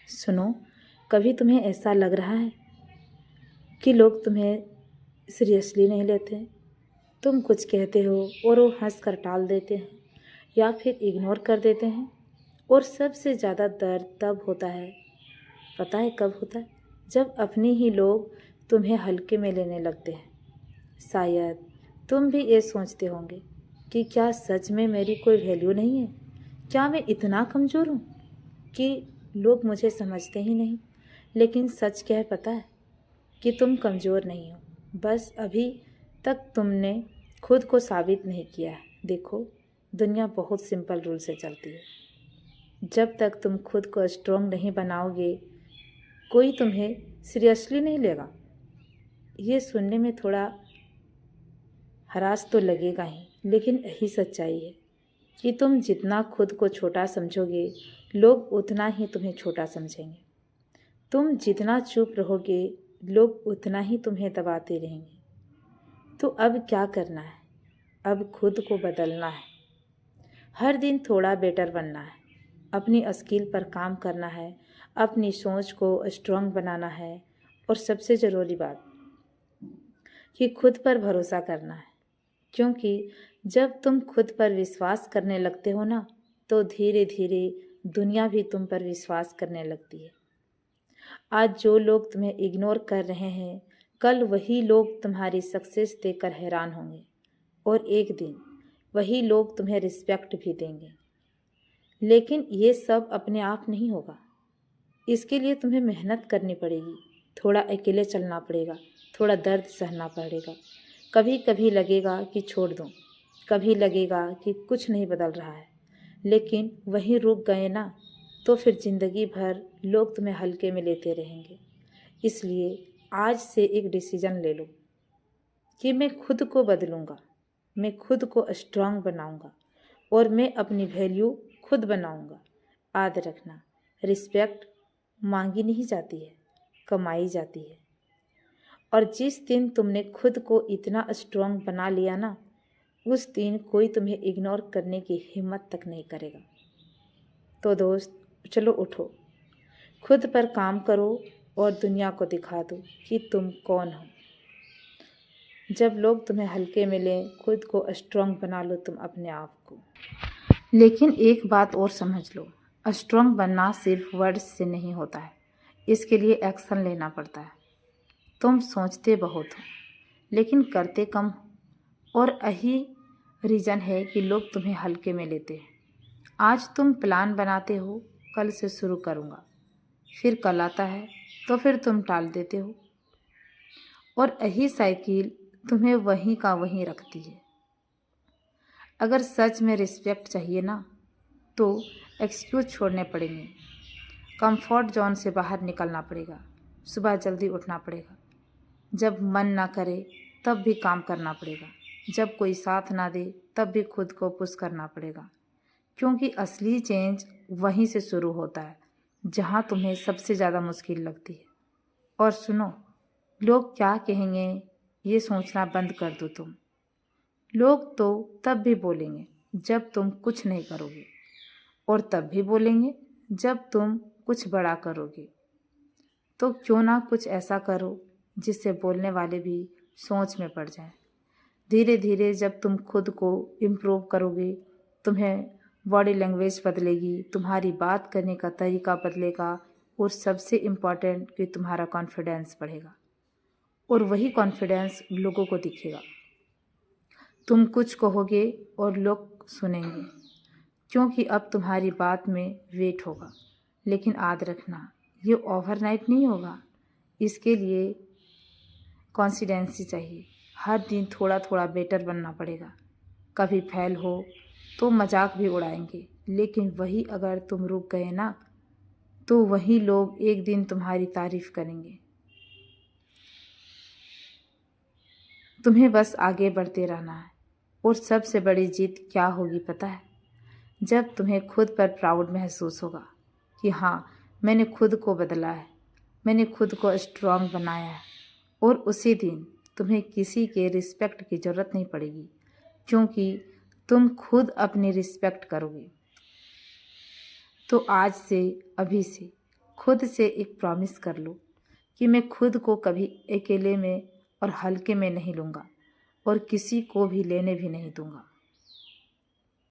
सुनो, कभी तुम्हें ऐसा लग रहा है कि लोग तुम्हें सीरियसली नहीं लेते? तुम कुछ कहते हो और वो हंस कर टाल देते हैं या फिर इग्नोर कर देते हैं। और सबसे ज़्यादा दर्द तब होता है, पता है कब होता है? जब अपने ही लोग तुम्हें हल्के में लेने लगते हैं। शायद तुम भी ये सोचते होंगे कि क्या सच में मेरी कोई वैल्यू नहीं है? क्या मैं इतना कमज़ोर हूँ कि लोग मुझे समझते ही नहीं? लेकिन सच क्या है पता है? कि तुम कमज़ोर नहीं हो, बस अभी तक तुमने खुद को साबित नहीं किया है। देखो, दुनिया बहुत सिंपल रूल से चलती है। जब तक तुम खुद को स्ट्रॉन्ग नहीं बनाओगे, कोई तुम्हें सीरियसली नहीं लेगा। ये सुनने में थोड़ा हरास तो लगेगा ही, लेकिन यही सच्चाई है कि तुम जितना खुद को छोटा समझोगे, लोग उतना ही तुम्हें छोटा समझेंगे। तुम जितना चुप रहोगे, लोग उतना ही तुम्हें दबाते रहेंगे। तो अब क्या करना है? अब खुद को बदलना है। हर दिन थोड़ा बेटर बनना है। अपनी स्किल पर काम करना है। अपनी सोच को स्ट्रांग बनाना है। और सबसे ज़रूरी बात कि खुद पर भरोसा करना है। क्योंकि जब तुम खुद पर विश्वास करने लगते हो ना, तो धीरे धीरे दुनिया भी तुम पर विश्वास करने लगती है। आज जो लोग तुम्हें इग्नोर कर रहे हैं, कल वही लोग तुम्हारी सक्सेस देखकर हैरान होंगे। और एक दिन वही लोग तुम्हें रिस्पेक्ट भी देंगे। लेकिन ये सब अपने आप नहीं होगा। इसके लिए तुम्हें मेहनत करनी पड़ेगी। थोड़ा अकेले चलना पड़ेगा, थोड़ा दर्द सहना पड़ेगा। कभी कभी लगेगा कि छोड़ दूँ, कभी लगेगा कि कुछ नहीं बदल रहा है। लेकिन वहीं रुक गए ना, तो फिर ज़िंदगी भर लोग तुम्हें हल्के में लेते रहेंगे। इसलिए आज से एक डिसीज़न ले लो कि मैं खुद को बदलूँगा, मैं खुद को स्ट्रांग बनाऊँगा और मैं अपनी वैल्यू खुद बनाऊँगा। याद रखना, रिस्पेक्ट मांगी नहीं जाती है, कमाई जाती है। और जिस दिन तुमने खुद को इतना स्ट्रांग बना लिया ना, उस दिन कोई तुम्हें इग्नोर करने की हिम्मत तक नहीं करेगा। तो दोस्त, चलो उठो, खुद पर काम करो और दुनिया को दिखा दो कि तुम कौन हो। जब लोग तुम्हें हल्के में लें, खुद को स्ट्रांग बना लो तुम अपने आप को। लेकिन एक बात और समझ लो, स्ट्रांग बनना सिर्फ वर्ड्स से नहीं होता है, इसके लिए एक्शन लेना पड़ता है। तुम सोचते बहुत हो लेकिन करते कम हो, और यही रीज़न है कि लोग तुम्हें हल्के में लेते हैं। आज तुम प्लान बनाते हो, कल से शुरू करूँगा, फिर कल आता है तो फिर तुम टाल देते हो, और यही साइकिल तुम्हें वहीं का वहीं रखती है। अगर सच में रिस्पेक्ट चाहिए ना, तो एक्सक्यूज छोड़ने पड़ेंगे, कंफर्ट जोन से बाहर निकलना पड़ेगा, सुबह जल्दी उठना पड़ेगा, जब मन ना करे तब भी काम करना पड़ेगा, जब कोई साथ ना दे तब भी खुद को पुश करना पड़ेगा। क्योंकि असली चेंज वहीं से शुरू होता है जहाँ तुम्हें सबसे ज़्यादा मुश्किल लगती है। और सुनो, लोग क्या कहेंगे ये सोचना बंद कर दो तुम। लोग तो तब भी बोलेंगे जब तुम कुछ नहीं करोगे, और तब भी बोलेंगे जब तुम कुछ बड़ा करोगे। तो क्यों ना कुछ ऐसा करो जिससे बोलने वाले भी सोच में पड़ जाएं। धीरे धीरे जब तुम खुद को इम्प्रूव करोगे, तुम्हें बॉडी लैंग्वेज बदलेगी, तुम्हारी बात करने का तरीका बदलेगा, और सबसे इम्पॉर्टेंट कि तुम्हारा कॉन्फिडेंस बढ़ेगा। और वही कॉन्फिडेंस लोगों को दिखेगा। तुम कुछ कहोगे और लोग सुनेंगे, क्योंकि अब तुम्हारी बात में वेट होगा। लेकिन याद रखना, ये ओवरनाइट नहीं होगा। इसके लिए कॉन्सिस्टेंसी चाहिए। हर दिन थोड़ा थोड़ा बेटर बनना पड़ेगा। कभी फेल हो तो मजाक भी उड़ाएंगे, लेकिन वही अगर तुम रुक गए ना, तो वही लोग एक दिन तुम्हारी तारीफ करेंगे। तुम्हें बस आगे बढ़ते रहना है। और सबसे बड़ी जीत क्या होगी पता है? जब तुम्हें खुद पर प्राउड महसूस होगा कि हाँ, मैंने खुद को बदला है, मैंने खुद को स्ट्रांग बनाया है। और उसी दिन तुम्हें किसी के रिस्पेक्ट की ज़रूरत नहीं पड़ेगी, क्योंकि तुम खुद अपनी रिस्पेक्ट करोगे। तो आज से, अभी से खुद से एक प्रॉमिस कर लो कि मैं खुद को कभी अकेले में और हल्के में नहीं लूँगा और किसी को भी लेने भी नहीं दूँगा।